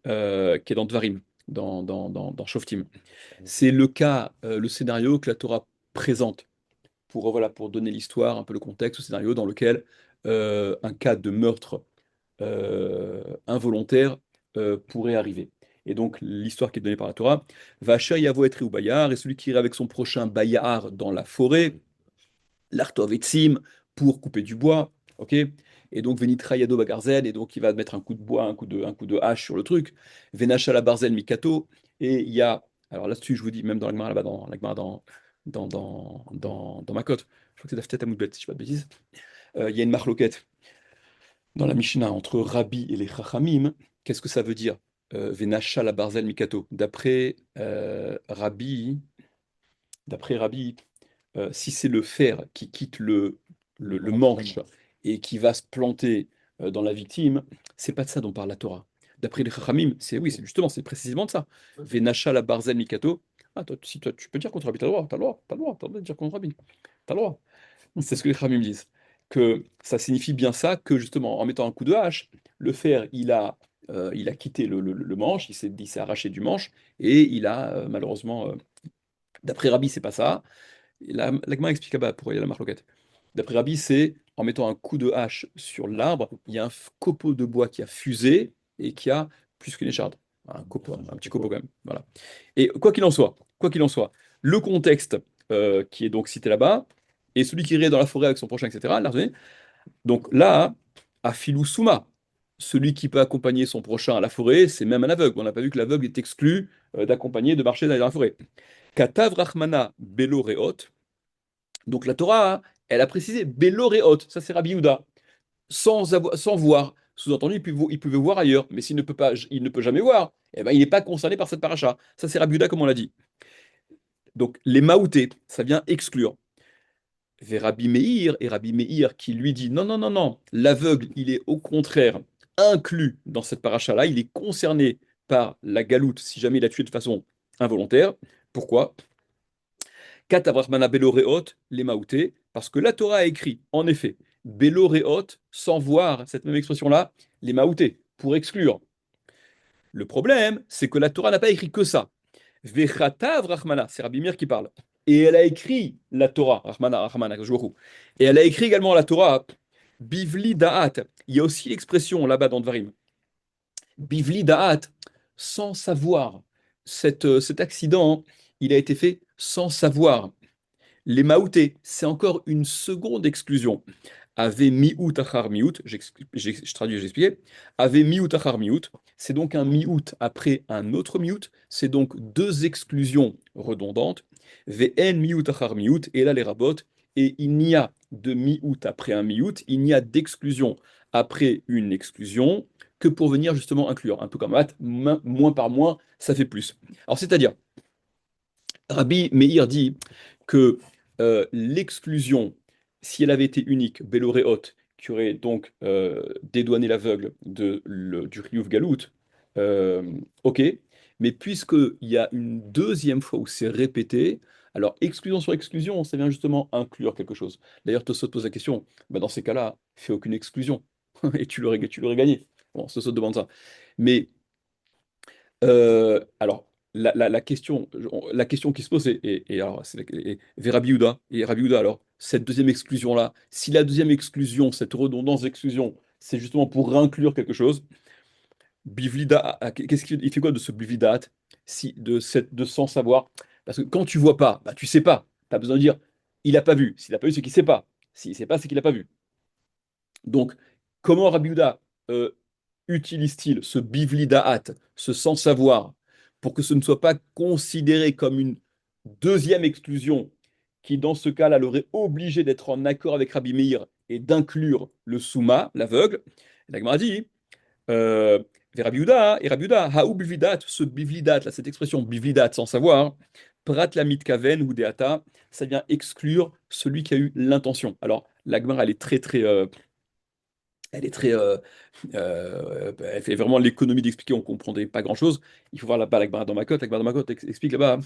est dans Dvarim, dans Shoftim. C'est le cas, le scénario que la Torah présente pour donner l'histoire, un peu le contexte, le scénario dans lequel un cas de meurtre involontaire pourrait arriver. Et donc l'histoire qui est donnée par la Torah, Vacher Yavo et Bayar, et celui qui irait avec son prochain Bayar dans la forêt, l'Artov Etzim, pour couper du bois, ok? Et donc Venitra Yado Bagarzel, et donc il va mettre un coup de bois, un coup de hache sur le truc. Venacha la Barzel Mikato, et il y a, alors là-dessus je vous dis, même dans la Gemara là-bas, dans la Gemara dans ma cote, je crois que c'est Daftet Amoudbet, si je ne dis pas de bêtises, il y a une marloquette dans la Mishnah entre Rabbi et les Chachamim. Qu'est-ce que ça veut dire? Venacha la Barzel Mikato. D'après Rabbi, si c'est le fer qui quitte le manche et qui va se planter dans la victime, c'est pas de ça dont parle la Torah. D'après les Chachamim, oui, c'est précisément de ça. Venacha la barzel mikato. Ah, toi, si toi, tu peux dire contre Rabbi, t'as le droit, t'as le droit de dire contre Rabbi. T'as le droit. C'est ce que les Chachamim disent. Que ça signifie bien ça, que justement, en mettant un coup de hache, le fer, il a quitté le manche, il s'est arraché du manche, et il a malheureusement, d'après Rabbi, c'est pas ça. La Gemara explique là-bas pourquoi il y a la marloquette. D'après Rabbi, c'est en mettant un coup de hache sur l'arbre, il y a un copeau de bois qui a fusé et qui a plus qu'une écharde. Un petit copeau quand même. Voilà. Et quoi qu'il en soit, le contexte qui est donc cité là-bas, et celui qui irait dans la forêt avec son prochain, etc., l'argent. Donc là, à Filou Souma, celui qui peut accompagner son prochain à la forêt, c'est même un aveugle. On n'a pas vu que l'aveugle est exclu d'accompagner, de marcher dans la forêt. Katav Rachmana Beloreot. Donc la Torah, elle a précisé Beloreot, ça c'est Rabbi Yehuda, sans voir. Sous-entendu, il pouvait voir ailleurs, mais s'il ne peut pas, il ne peut jamais voir, eh ben, il n'est pas concerné par cette paracha. Ça c'est Rabbi Yehuda, comme on l'a dit. Donc les maoutés, ça vient exclure. Vers Rabbi Meir, et Rabbi Meir qui lui dit non, non, non, non, l'aveugle, il est au contraire inclus dans cette paracha-là, il est concerné par la galoute si jamais il a tué de façon involontaire. Pourquoi? Katavrachmana Beloreot, les Maoutés, parce que la Torah a écrit, en effet, Beloreot, sans voir cette même expression-là, les Maoutés, pour exclure. Le problème, c'est que la Torah n'a pas écrit que ça. Vechatav Rachmana, c'est Rabbi Meir qui parle. Et elle a écrit la Torah, Rachmana, et elle a écrit également la Torah, Bivli Da'at. Il y a aussi l'expression là-bas dans Dvarim. Bivli Da'at, sans savoir. Cet accident, il a été fait sans savoir. Les maoutés, c'est encore une seconde exclusion. Ave mi'ut achar mi'ut, je traduis, j'expliquais. Ave mi'ut achar mi'ut, c'est donc un mi'ut après un autre mi'ut, c'est donc deux exclusions redondantes. Ve'en mi'ut achar mi'ut, et là les rabotes, et il n'y a de mi'ut après un mi'ut, il n'y a d'exclusion après une exclusion que pour venir justement inclure. Un peu comme maths, moins par moins, ça fait plus. Alors c'est-à-dire, Rabbi Meir dit que l'exclusion, si elle avait été unique, Beloréot, qui aurait donc dédouané l'aveugle du Riyuv Galout, ok, mais puisqu'il y a une deuxième fois où c'est répété, alors exclusion sur exclusion, ça vient justement inclure quelque chose. D'ailleurs, Tosot pose la question, bah, dans ces cas-là, fais aucune exclusion, et tu l'aurais gagné. Bon, Tosot demande ça. Mais alors, la question qui se pose, et alors, vers Rabbi Yehuda, et Rabbi Yehuda, alors, cette deuxième exclusion-là, si la deuxième exclusion, cette redondance d'exclusion, c'est justement pour réinclure quelque chose, Bivlida, qu'est-ce qu'il fait quoi de ce Bivlidat, de sans savoir? Parce que quand tu vois pas, bah, tu sais pas. Tu as besoin de dire, il a pas vu. S'il a pas vu, c'est qu'il sait pas. S'il sait pas, c'est qu'il a pas vu. Donc, comment Rabbi Yehuda euh, utilise-t-il ce bivli da'at, ce sans-savoir, pour que ce ne soit pas considéré comme une deuxième exclusion qui, dans ce cas-là, l'aurait obligé d'être en accord avec Rabbi Meir et d'inclure le souma, l'aveugle? La Gemara dit, euh, et Rabbi Yehuda, haou bivlidat, ce bivlidat, là, cette expression bivlidat, sans savoir, prat la mitkaven ou deata, ça vient exclure celui qui a eu l'intention. Alors, la Gemara, elle est très, elle fait vraiment l'économie d'expliquer, on ne comprendrait pas grand-chose. Il faut voir là-bas la Gemara dans ma cote. La Gemara dans ma cote explique là-bas,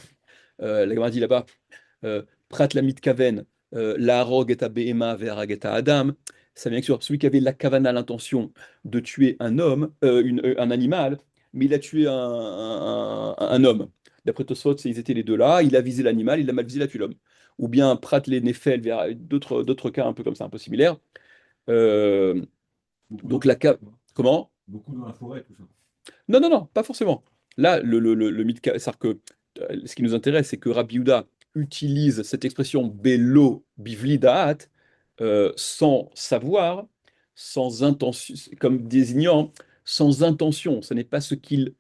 la Gemara dit là-bas, prat la mitkaven, la harog et behema ve'harag et adam. Ça vient sûr, celui qui avait la kavana, l'intention de tuer un homme, un animal, mais il a tué un homme. D'après Tosfot, ils étaient les deux là, il a visé l'animal, il a mal visé, il a tué l'homme. Ou bien prat les nefel, d'autres cas un peu comme ça, un peu similaires. Euh, Beaucoup dans donc la cave. Comment? beaucoup dans la forêt, tout ça. Non, non, non, pas forcément. Là, le mythe, c'est-à-dire que ce qui nous intéresse, c'est que Rabbi Yehuda utilise cette expression belo bivli da'at sans savoir, sans intention, comme désignant sans intention. Ce n'est pas ce qu'il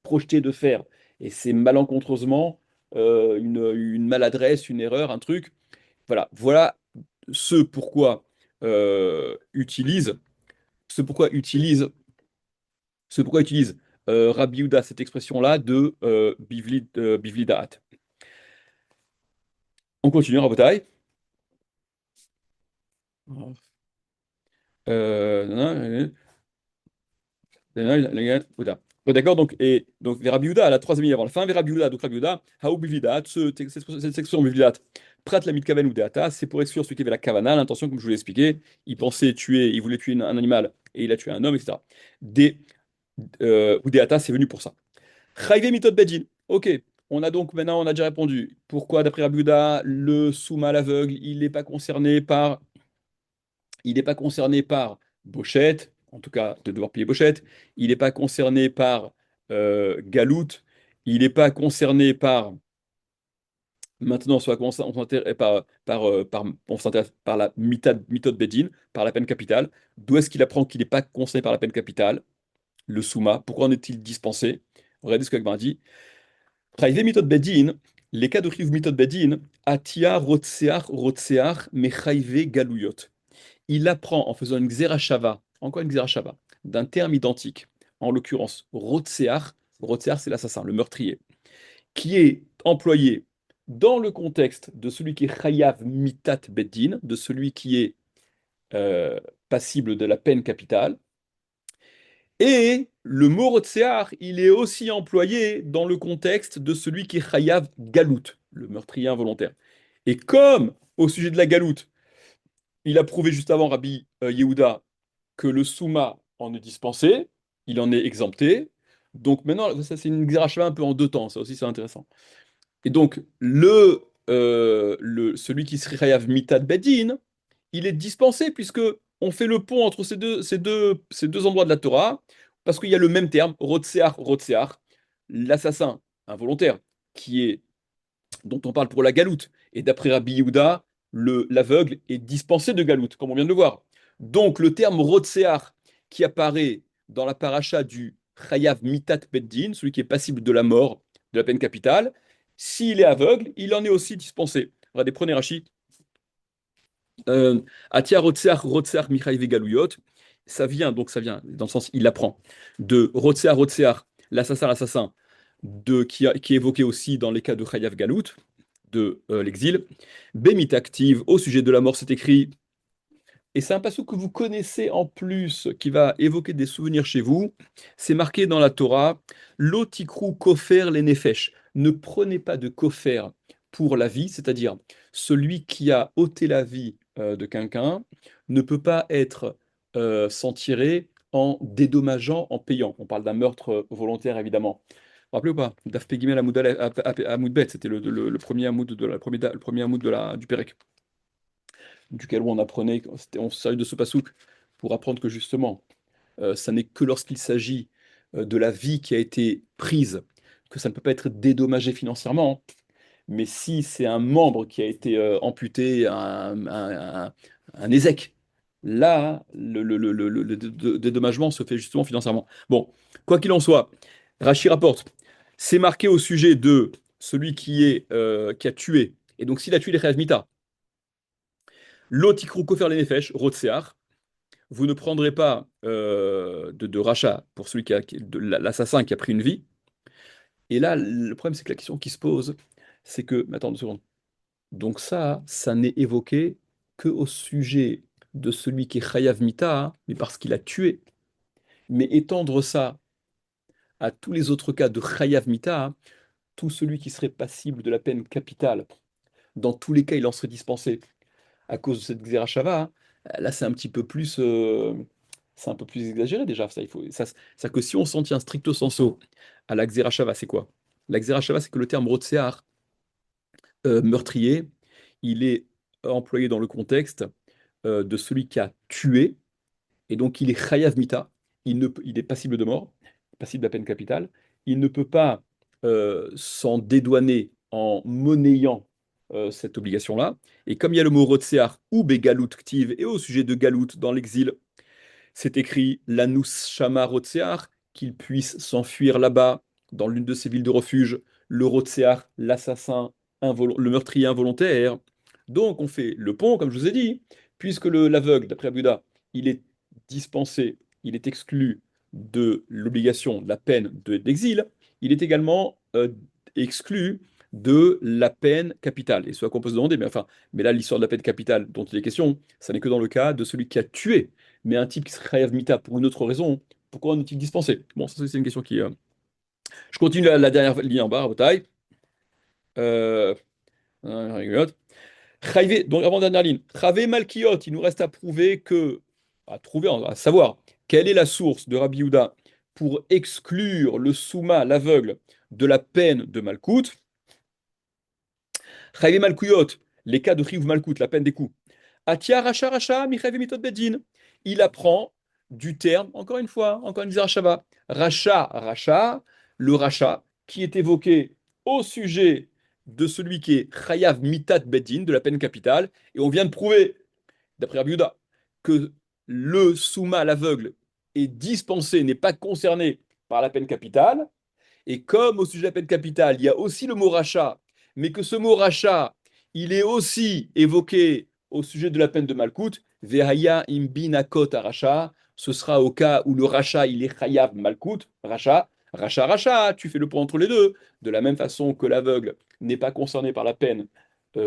projetait de faire. Et c'est malencontreusement une maladresse, une erreur, un truc. Voilà ce pourquoi utilise, ce pourquoi utilise c'est pourquoi il utilise Rabbi Yehuda cette expression-là de Bivli Da'at. On continue, Rabotai. Euh, Yehuda. Bon, d'accord, donc Rabbi Yehuda, à la troisième ligne avant la fin, Rabbi Yehuda, donc Rabbi Yehuda, Haou Bivli Da'at, cette expression Bivli Da'at, Prat la mitkaven ou Deata, c'est pour exclure celui qui avait la kavana, l'intention, comme je vous l'ai expliqué, il voulait tuer un animal et il a tué un homme, etc. Des, ou Deata, c'est venu pour ça. Chayve mitot bedin. Ok, on a déjà répondu. Pourquoi, d'après Rabbi Yehuda, le souma l'aveugle, il n'est pas concerné par Bochette, en tout cas de devoir payer Bochette. Il n'est pas concerné par Galout. Il n'est pas concerné par maintenant, soit on s'intéresse on s'intéresse par la mitot bedin, par la peine capitale. D'où est-ce qu'il apprend qu'il n'est pas concerné par la peine capitale, le souma? Pourquoi en est-il dispensé? Regardez ce que Agmar dit. Chayve mitot bedin, les cas de chiv mitot bedin, atia rotseach mechayve galuyot. Il apprend en faisant une xerashava, encore une xerashava, d'un terme identique, en l'occurrence rotseach, rotseach c'est l'assassin, le meurtrier, qui est employé dans le contexte de celui qui est chayav mitat bedin, de celui qui est euh, passible de la peine capitale. Et le mot Rotsear, il est aussi employé dans le contexte de celui qui est Chayav Galout, le meurtrier involontaire. Et comme au sujet de la galoute, il a prouvé juste avant Rabbi Yehuda que le Souma en est dispensé, il en est exempté. Donc maintenant, ça c'est une xéracheva un peu en deux temps, ça aussi c'est intéressant. Et donc celui qui serait Chayav Mitad Bedin, il est dispensé puisque on fait le pont entre ces deux endroits de la Torah, parce qu'il y a le même terme, Rotsear, Rotsear, l'assassin involontaire, qui est, dont on parle pour la galoute. Et d'après Rabbi Yehuda, l'aveugle est dispensé de galoute, comme on vient de le voir. Donc le terme Rotsear, qui apparaît dans la paracha du Chayav Mitat Beddin, celui qui est passible de la mort, de la peine capitale, s'il est aveugle, il en est aussi dispensé. Regardez, prenez Rashi, Atia Rotseach Michaï Vegaluyot, ça vient, dans le sens, il apprend, de Rotseach, l'assassin, qui est évoqué aussi dans les cas de Chayav Galout, de l'exil. Bémit active, au sujet de la mort, c'est écrit, et c'est un passage que vous connaissez en plus, qui va évoquer des souvenirs chez vous. C'est marqué dans la Torah, Lotikru kofer les nefesh. Ne prenez pas de kofer pour la vie, c'est-à-dire celui qui a ôté la vie de quelqu'un ne peut pas être s'en tirer en dédommageant, en payant. On parle d'un meurtre volontaire, évidemment. Vous vous rappelez ou pas? Daf Pegimel Amoud Bet, c'était le premier Amoud le premier Amoud du Pérec duquel on apprenait, on se servait de ce pasouk pour apprendre que justement, ça n'est que lorsqu'il s'agit de la vie qui a été prise, que ça ne peut pas être dédommagé financièrement, mais si c'est un membre qui a été amputé, un ézec, là, le dédommagement se fait justement financièrement. Bon, quoi qu'il en soit, Rachi rapporte, c'est marqué au sujet de celui qui a tué. Et donc, s'il a tué les Chayav Mita, l'otikru kofer les nefesh, rotsear, vous ne prendrez pas de rachat pour celui de l'assassin qui a pris une vie. Et là, le problème, c'est que la question qui se pose, c'est que, mais attends 2 secondes. Donc ça n'est évoqué que au sujet de celui qui est Chayav Mita, hein, mais parce qu'il a tué. Mais étendre ça à tous les autres cas de Chayav Mita, hein, tout celui qui serait passible de la peine capitale, dans tous les cas, il en serait dispensé à cause de cette Xerashava, hein. Là, c'est un peu plus exagéré déjà. Ça que si on s'en tient stricto sensu à la Xerashava, c'est quoi? La Xerashava, c'est que le terme Rotsear, meurtrier, il est employé dans le contexte de celui qui a tué, et donc il est chayav mita, il est passible de mort, passible de la peine capitale, il ne peut pas s'en dédouaner en monnayant cette obligation-là, et comme il y a le mot rotsear ou begalout ktiv, et au sujet de galout dans l'exil, c'est écrit l'anus shama rotsear, qu'il puisse s'enfuir là-bas, dans l'une de ces villes de refuge, le rotsear, l'assassin, le meurtrier involontaire. Donc on fait le pont, comme je vous ai dit, puisque l'aveugle, d'après Abuda, il est dispensé, il est exclu de l'obligation, de la peine d'exil, il est également exclu de la peine capitale. Et ce à quoi on peut se demander, mais là, l'histoire de la peine capitale dont il est question, ça n'est que dans le cas de celui qui a tué, mais un type qui serait Khayav Mita pour une autre raison, pourquoi un type dispensé? Bon, ça c'est une question qui. Je continue la dernière ligne en bas, à bataille. Euh... rigolote. Donc avant-dernière ligne. Chavé Malkiot, il nous reste à prouver à savoir, quelle est la source de Rabbi Yehuda pour exclure le souma, l'aveugle, de la peine de Malkout. Chavé Malkuyot, les cas de Chiv Malkout, la peine des coups. Atia Racha Racha, Michael Mitot Bedin. Il apprend du terme, encore une Zerachava. Racha Racha, le Racha, qui est évoqué au sujet de celui qui est Chayav Mitat Bedin, de la peine capitale. Et on vient de prouver, d'après Rabbi Yehuda, que le Souma, l'aveugle, est dispensé, n'est pas concerné par la peine capitale. Et comme au sujet de la peine capitale, il y a aussi le mot rachat, mais que ce mot rachat, il est aussi évoqué au sujet de la peine de Malkout, Vehaya imbinakot rachat, ce sera au cas où le rachat, il est chayav Malkout, rachat, rachat, rachat, tu fais le point entre les deux. De la même façon que l'aveugle n'est pas concerné par la peine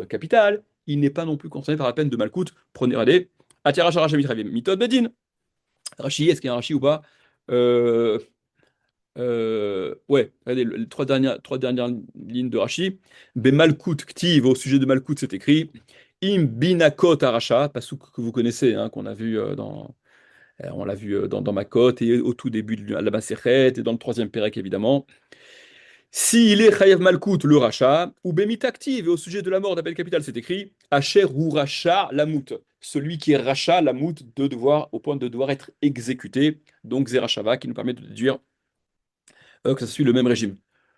capitale, il n'est pas non plus concerné par la peine de Malkout. Prenez radé. Atia rachat, rachat, mitod bedin. Rachi, est-ce qu'il y a un rachi ou pas? Euh, ouais, regardez, les trois dernières lignes de Rashi. Malkout Ktiv, au sujet de Malkout, c'est écrit Im binakot aracha, passouk que vous connaissez, hein, on l'a vu dans Makot et au tout début de la Masechet et dans le troisième Pérec évidemment. S'il est Chayav Malkout, le rachat, ou Bemit active, et au sujet de la mort d'appel capital, c'est écrit Asher ou rachat lamout, celui qui est rachat lamout au point de devoir être exécuté. Donc Zerachava qui nous permet de déduire que ça suit le même régime.